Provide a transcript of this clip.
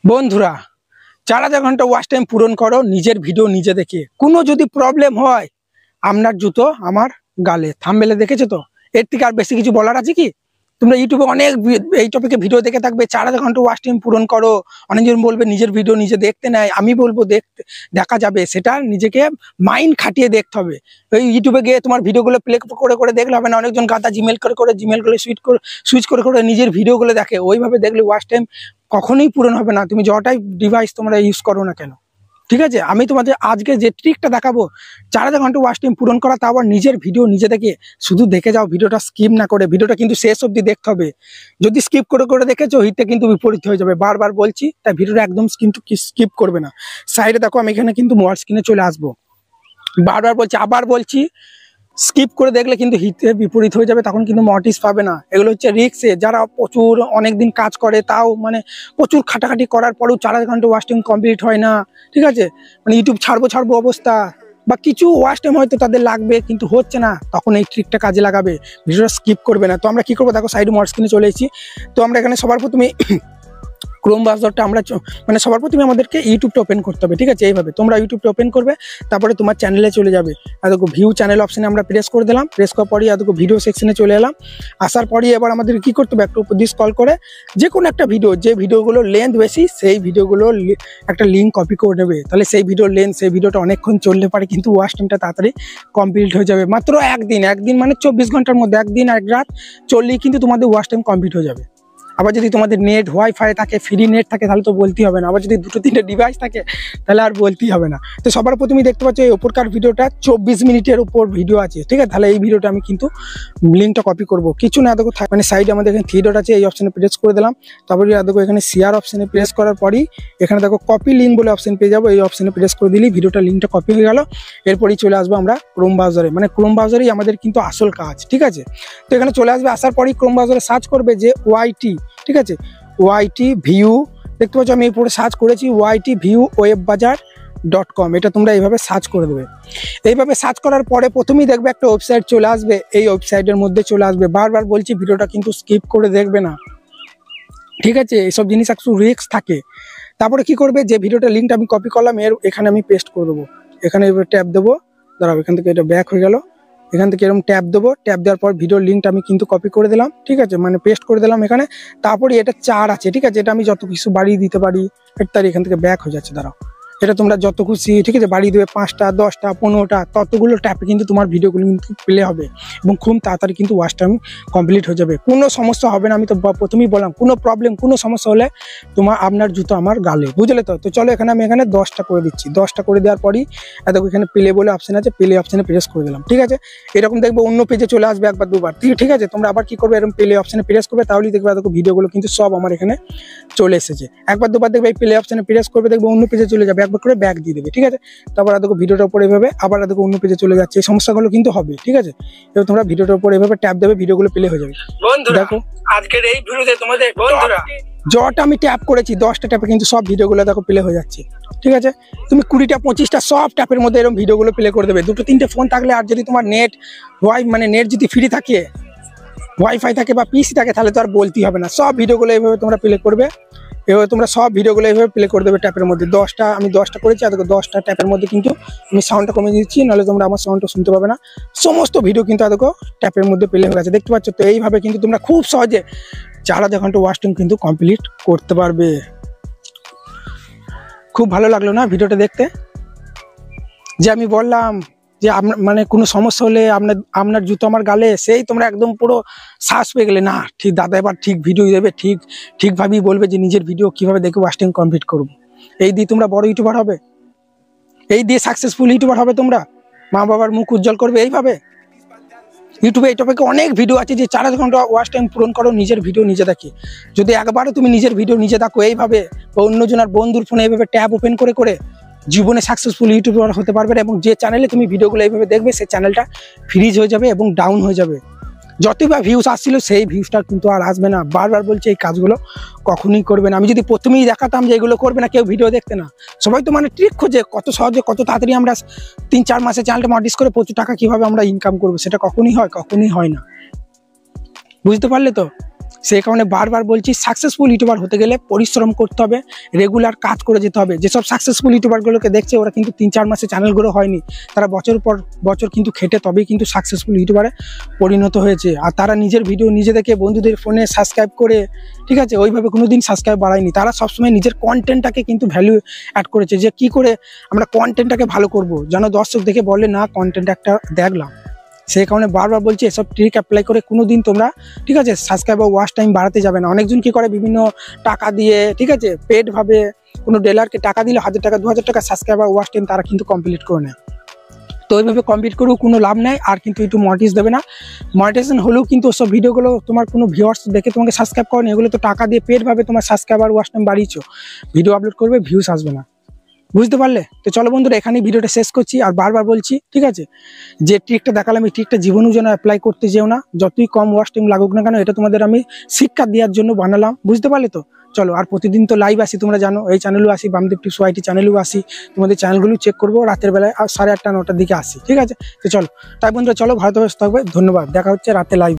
বন্ধুরা 4000 ঘন্টা watch time পূরণ করো নিজের ভিডিও নিজে দেখে। কোনো যদি প্রবলেম হয় আপনার জুতো আমার গালে, থাম্বনেলে দেখেছো তো, এর থেকে আর বেশি কিছু বলার আছে কি? তোমরা ইউটিউবে অনেক এই টপিকে ভিডিও দেখে থাকবে, 4000 ঘন্টা ওয়াচ টাইম পূরণ করো। অনেকজন বলবে নিজের ভিডিও নিজে দেখতে নেয়, আমি বলবো দেখা যাবে, সেটা নিজেকে মাইন্ড খাটিয়ে দেখতে হবে। ওই ইউটিউবে গিয়ে তোমার ভিডিওগুলো প্লে করে করে দেখলে হবে না। অনেকজন গাদা জিমেল করে জিমেলগুলো সুইচ করে নিজের ভিডিওগুলো দেখে, ওইভাবে দেখলে ওয়াচ টাইম কখনোই পূরণ হবে না, তুমি যটাই ডিভাইস তোমরা ইউজ করো না কেন। ঠিক আছে, আমি তোমাদের আজকে যে ট্রিকটা দেখাবো 4000 ঘন্টা ওয়াচ টাইম পূরণ করা, তা আবার নিজের ভিডিও নিজে দেখে। শুধু দেখে যাও, ভিডিওটা স্কিপ না করে, ভিডিওটা কিন্তু শেষ অবধি দেখতে হবে। যদি স্কিপ করে করে দেখেছো, হিটটা কিন্তু বিপরীত হয়ে যাবে। বারবার বলছি, তাই ভিডিওটা একদম কিন্তু স্কিপ করবে না। সাইডে দেখো, আমি এখানে কিন্তু মোবাইল স্ক্রিনে চলে আসবো। বারবার বলছি, আবার বলছি, স্কিপ করে দেখলে কিন্তু হিটের বিপরীত হয়ে যাবে, তখন কিন্তু নোটিস পাবে না। এগুলো হচ্ছে রিস্কে, যারা প্রচুর অনেকদিন কাজ করে, তাও মানে প্রচুর খাটাখাটি করার পরেও 4000 ঘন্টা ওয়াচ টাইম কমপ্লিট হয় না। ঠিক আছে, মানে ইউটিউব ছাড়বো অবস্থা, বা কিছু ওয়াচ টাইম হয়তো তাদের লাগবে কিন্তু হচ্ছে না, তখন এই ট্রিকটা কাজে লাগাবে, ভিডিওটা স্কিপ করবে না। তো আমরা কি করবো, দেখো সাইডে মোবাইল স্ক্রিনে চলে এসেছি। তো আমরা এখানে সবার প্রথমে ক্রোম ব্রাউজারটা আমরা মানে সবার প্রথমে আমাদেরকে ইউটিউবটা ওপেন করতে হবে। ঠিক আছে, এইভাবে তোমরা ইউটিউবটা ওপেন করবে, তারপরে তোমার চ্যানেলে চলে যাবে। আর দেখো ভিউ চ্যানেল অপশানে আমরা প্রেস করে দিলাম, প্রেস করার পরই দেখো ভিডিও সেকশনে চলে এলাম। আসার পরই এবার আমাদের কি করতে হবে, একটু উপর দিয়ে স্ক্রল করে যে কোনো একটা ভিডিও, যে ভিডিওগুলো লেন্থ বেশি, সেই ভিডিওগুলো একটা লিঙ্ক কপি করে নেবে। তাহলে সেই ভিডিওর লেন্থ, সেই ভিডিওটা অনেকক্ষণ চললে পারে কিন্তু ওয়াচ টাইমটা তাড়াতাড়ি কমপ্লিট হয়ে যাবে। মাত্র একদিন মানে 24 ঘন্টার মধ্যে, একদিন এক রাত চললেই কিন্তু তোমাদের ওয়াচ টাইম কমপ্লিট হয়ে যাবে। আবার যদি তোমাদের নেট ওয়াইফাই থাকে, ফ্রি নেট থাকে, তাহলে তো বলতেই হবে না। আবার যদি 2-3টে ডিভাইস থাকে, তাহলে আর বলতেই হবে না। তো সবার প্রথমে দেখতে পাচ্ছ এই ওপরকার ভিডিওটা 24 মিনিটের উপর ভিডিও আছে। ঠিক আছে, তাহলে এই ভিডিওটা আমি কিন্তু লিঙ্কটা কপি করব, কিছু না দেখো, মানে সাইডে আমাদের এখানে 3 ডট আছে, এই অপশানে প্রেস করে দিলাম। তারপরে দেখো এখানে শেয়ার অপশানে প্রেস করার পরই এখানে দেখো কপি লিঙ্ক বলে অপশান পেয়ে যাবো। এই অপশানে প্রেস করে দিলেই ভিডিওটা লিঙ্কটা কপি হয়ে গেল। এরপরই চলে আসবো আমরা ক্রোম ব্রাউজারে, মানে ক্রোম ব্রাউজারেই আমাদের কিন্তু আসল কাজ। ঠিক আছে, তো এখানে চলে আসবে, আসার পরই ক্রোম ব্রাউজারে সার্চ করবে যে ওয়াইটি। ঠিক আছে, ওয়াইটি ভিউ, দেখতে পাচ্ছ আমি এরপরে সার্চ করেছি ওয়াইটি ভিউ webbazaar.com। এটা তোমরা এইভাবে সার্চ করে দেবে। এইভাবে সার্চ করার পরে প্রথমেই দেখবে একটা ওয়েবসাইট চলে আসবে, এই ওয়েবসাইটের মধ্যে চলে আসবে। বারবার বলছি, ভিডিওটা কিন্তু স্কিপ করে দেখবে না। ঠিক আছে, এইসব জিনিস একটু রিস্ক থাকে। তারপরে কি করবে, যে ভিডিওটা লিঙ্কটা আমি কপি করলাম, এখানে আমি পেস্ট করে দেবো। এখানে এবার ট্যাপ দেবো, দাঁড়াও, এখান থেকে এটা ব্যাক হয়ে গেল। এখান থেকে এরকম ট্যাপ দেবো, ট্যাপ দেওয়ার পর ভিডিওর লিঙ্কটা আমি কিন্তু কপি করে দিলাম। ঠিক আছে, মানে পেস্ট করে দিলাম এখানে। তারপরে এটা 4 আছে। ঠিক আছে, এটা আমি যত কিছু বাড়িয়ে দিতে পারি। এখান থেকে ব্যাক হয়ে যাচ্ছে, দাঁড়াও, এটা তোমরা যত খুশি, ঠিক আছে, বাড়িয়ে দেবে, 5টা 10টা 15টা, ততগুলো ট্যাপে কিন্তু তোমার ভিডিওগুলো কিন্তু প্লে হবে এবং খুব তাড়াতাড়ি কিন্তু ওয়াচ টাইম কমপ্লিট হয়ে যাবে। কোনো সমস্যা হবে না। আমি তো প্রথমেই বললাম, কোনো প্রবলেম, কোনো সমস্যা হলে আপনার জুতো আমার গালে, বুঝলে তো। তো চলো এখানে আমি 10টা করে দিচ্ছি। 10টা করে দেওয়ার পরই দেখো এখানে প্লে বলে অপশান আছে, প্লে অপশানে প্রেস করে দিলাম। ঠিক আছে, এরকম দেখবো অন্য পেজে চলে আসবে একবার দুবার। ঠিক আছে, তোমরা আবার কি করবে, এরকম প্লে অপশানে প্রেস করবে, তাহলেই দেখবে দেখো ভিডিওগুলো কিন্তু সব আমার এখানে চলে এসেছে। একবার দুবার দেখবে এই প্লে অপশানে প্রেস করবে, দেখবে অন্য পেজে চলে যাবে, একবার করে ব্যাক দিয়ে দেবে। ঠিক আছে, তারপর দেখো ভিডিওটার উপর এভাবে আবার দেখো অন্য পেজে চলে যাচ্ছে। এই সমস্যাগুলো কিন্তু হবে। ঠিক আছে, এবার তোমরা ভিডিওটার উপর এভাবে ট্যাপ দেবে, ভিডিওগুলো প্লে হয়ে যাবে। দেখো আজকের এই ভিডিওতে তোমাদের বন্ধুরা যটা আমি ট্যাপ করেছি, 10টা ট্যাপে কিন্তু সব ভিডিওগুলো দেখো প্লে হয়ে যাচ্ছে। ঠিক আছে, তুমি 20টা 25টা সব ট্যাপের মধ্যে এরকম ভিডিওগুলো প্লে করে দেবে। 2-3টে ফোন থাকলে, আর যদি তোমার নেট নেট যদি ফ্রি থাকে, ওয়াইফাই থাকে বা পিসি থাকে, তাহলে তো আর বলতেই হবে না। সব ভিডিওগুলো এইভাবে তোমরা প্লে করবে। এভাবে তোমরা সব ভিডিওগুলো এইভাবে প্লে করে দেবে ট্যাপের মধ্যে। 10টা আমি 10টা করেছি, আর দেখো 10টা ট্যাপের মধ্যে কিন্তু আমি সাউন্ডটা কমিয়ে দিচ্ছি, নাহলে তোমরা আমার সাউন্ডটা শুনতে পাবে না। সমস্ত ভিডিও কিন্তু দেখো ট্যাপের মধ্যে প্লে হয়ে গেছে, দেখতে পাচ্ছ তো। এইভাবে কিন্তু তোমরা খুব সহজে 4000 ঘন্টা ওয়াচ টাইম কিন্তু কমপ্লিট করতে পারবে। খুব ভালো লাগলো না ভিডিওটা দেখতে, যে আমি বললাম যে মানে কোনো সমস্যা হলে আপনার জুতো আমার গালে, সেই তোমরা একদম পুরো শ্বাস পেয়ে গেলে, না ঠিক দাদা এবার ঠিক ভিডিও দেবে, ঠিকভাবেই বলবে যে নিজের ভিডিও কিভাবে দেখে ওয়াচ টাইম কমপ্লিট করবো। এই দিয়ে তোমরা বড় ইউটিউবার হবে, এই দিয়ে সাকসেসফুল ইউটিউবার হবে, তোমরা মা বাবার মুখ উজ্জ্বল করবে এইভাবে। ইউটিউবে এই টপিকে অনেক ভিডিও আছে, যে 4000 ঘন্টা ওয়াচ টাইম পূরণ করো নিজের ভিডিও নিজে দেখে। যদি একবারও তুমি নিজের ভিডিও নিজে দেখো এইভাবে, বা অন্যজনের বন্ধুর ফোনে এইভাবে ট্যাব ওপেন করে করে, জীবনে সাকসেসফুল ইউটিউবার হতে পারবে। এবং যে চ্যানেলে তুমি ভিডিওগুলো এইভাবে দেখবে, সেই চ্যানেলটা ফ্রিজ হয়ে যাবে এবং ডাউন হয়ে যাবে। যতই বা ভিউজ আসছিল, সেই ভিউজটা কিন্তু আর আসবে না। বারবার বলছি, এই কাজগুলো কখনোই করবে না। আমি যদি প্রথমেই দেখাতাম যে এগুলো করবে না, কেউ ভিডিও দেখতে না। সবাই তো মানে ট্রিক খোঁজে, কত সহজে কত তাড়াতাড়ি আমরা 3-4 মাসে চ্যানেলটা মডিফাই করে প্রচুর টাকা কিভাবে আমরা ইনকাম করবো, সেটা কখনই হয় না। বুঝতে পারলে তো? সেই কারণে বারবার বলছি, সাকসেসফুল ইউটিউবার হতে গেলে পরিশ্রম করতে হবে, রেগুলার কাজ করে যেতে হবে। যেসব সাকসেসফুল ইউটিউবারগুলোকে দেখছে ওরা কিন্তু 3-4 মাসে চ্যানেলগুলো হয়নি, তারা বছর পর বছর কিন্তু খেটে তবেই কিন্তু সাকসেসফুল ইউটিউবারে পরিণত হয়েছে। আর তারা নিজের ভিডিও নিজে দেখে বন্ধুদের ফোনে সাবস্ক্রাইব করে, ঠিক আছে, ওইভাবে কোনোদিন সাবস্ক্রাইব বাড়ায়নি। তারা সবসময় নিজের কন্টেন্টটাকে কিন্তু ভ্যালু অ্যাড করেছে, যে কি করে আমরা কন্টেন্টটাকে ভালো করব, যেন দর্শক দেখে বলে না কন্টেন্ট একটা দেখলাম। সেই কারণে বারবার বলছি, এসব ট্রিক অ্যাপ্লাই করে কোনো দিন তোমরা, ঠিক আছে, সাবস্ক্রাইব বা ওয়াচ টাইম বাড়াতে যাবে না। অনেকজন কি করে, বিভিন্ন টাকা দিয়ে, ঠিক আছে, পেডভাবে কোনো ডিলারকে টাকা দিলে 1000 টাকা 2000 টাকা সাবস্ক্রাইব বা ওয়াচ টাইম তারা কিন্তু কমপ্লিট করে নেয়। তো ওইভাবে কমপ্লিট করেও কোনো লাভ নেই, আর কিন্তু একটু মনিটাইজ দেবে না। মনিটাইজেশন হলেও কিন্তু ওসব ভিডিওগুলো তোমার কোনো ভিউয়ার্স দেখে তোমাকে সাবস্ক্রাইব করেনি, এগুলো তো টাকা দিয়ে পেডভাবে তোমার সাবস্ক্রাইবার ওয়াচ টাইম বাড়িয়েছো, ভিডিও আপলোড করবে, ভিউস আসবে না। বুঝতে পারলে? তো চলো বন্ধুরা, এখানেই ভিডিওটা শেষ করছি। আর বারবার বলছি, ঠিক আছে, যে ট্রিকটা দেখালাম এই ট্রিকটা জীবনেও যেন অ্যাপ্লাই করতে যেও না। যতই কম ওয়াচ টাইম লাগুক না কেন, এটা তোমাদের আমি শিক্ষা দেওয়ার জন্য বানালাম। বুঝতে পারলে? তো চলো, আর প্রতিদিন তো লাইভ আসি, তোমরা জানো, এই চ্যানেলেও আসি, বামদেব টিপস ওয়াইটি চ্যানেলেও আসি, তোমাদের চ্যানেলগুলো চেক করবো রাতের বেলায়, আর 8:30-9টার দিকে আসি, ঠিক আছে? তো চলো, তাই বন্ধুরা, চলো, ভালো থাকবে, ধন্যবাদ, দেখা হচ্ছে রাতে লাইভ।